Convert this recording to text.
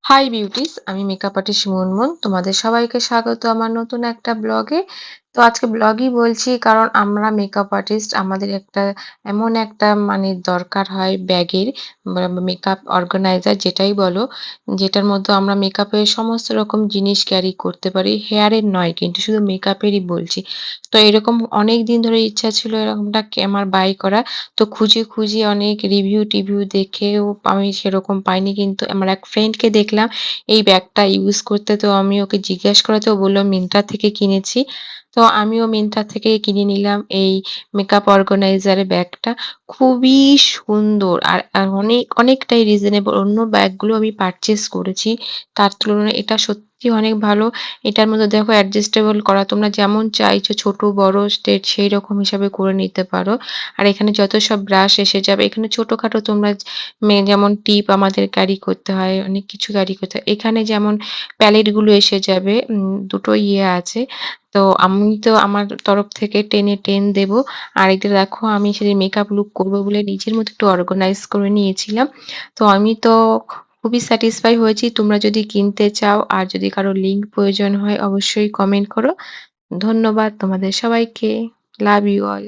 High beauties, আমি makeup artist Munmun. তোমাদের সবাইকে স্বাগত আমার নতুন একটা ব্লগে। তো আজকে ব্লগই বলছি কারণ আমরা মেকআপ আর্টিস্ট আমাদের একটা এমন একটা মানে দরকার হয় ব্যাগের মেকআপ অর্গানাইজার যেটাই বলো, যেটার মধ্যে আমরা মেকআপের সমস্ত রকম জিনিস ক্যারি করতে পারি। হেয়ারের নয় কিন্তু শুধু মেকআপেরই বলছি। তো এরকম অনেকদিন ধরে ইচ্ছা ছিল এরকমটা আমার বাই করা। তো খুঁজে অনেক রিভিউ-টিভিউ দেখেও আমি সেরকম পাইনি। কিন্তু আমার এক ফ্রেন্ডকে দেখলাম এই ব্যাগটা ইউজ করতে। তো আমি ওকে জিজ্ঞেস করাতে ও বলল মিন্ত্রা থেকে কিনেছি। তো আমিও মিন্ত্রা থেকে কিনে নিলাম এই মেকআপ অর্গানাইজার এর ব্যাগটা। খুবই সুন্দর আর অনেকটাই রিজনেবল। অন্য ব্যাগগুলো আমি পারচেজ করেছি। তার তুলনায় এটা সত্যি অনেক ভালো। এটার মধ্যে দেখো অ্যাডজাস্টেবল করা। তোমরা যেমন চাইছো ছোট বড় স্টেট সেইরকম হিসাবে করে নিতে পারো। আর এখানে যত সব ব্রাশ এসে যাবে। এখানে ছোটখাটো তোমরা যেমন টিপ আমাদের ক্যারি করতে হয়, অনেক কিছু ক্যারি করতে হয়। এখানে যেমন প্যালেট গুলো এসে যাবে। দুটো ইয়ে আছে। তো আমি তো আমার তরফ থেকে 10 এ 10 দেব। আর এটা দেখো আমি সেদিন মেকআপ লুক করব বলে নিজের মতো একটু অর্গানাইজ করে নিয়েছিলাম। তো আমি তো খুবই স্যাটিসফাই হয়েছি। তোমরা যদি কিনতে চাও আর যদি কারো লিংক প্রয়োজন হয় অবশ্যই কমেন্ট করো। ধন্যবাদ তোমাদের সবাইকে। Love you all.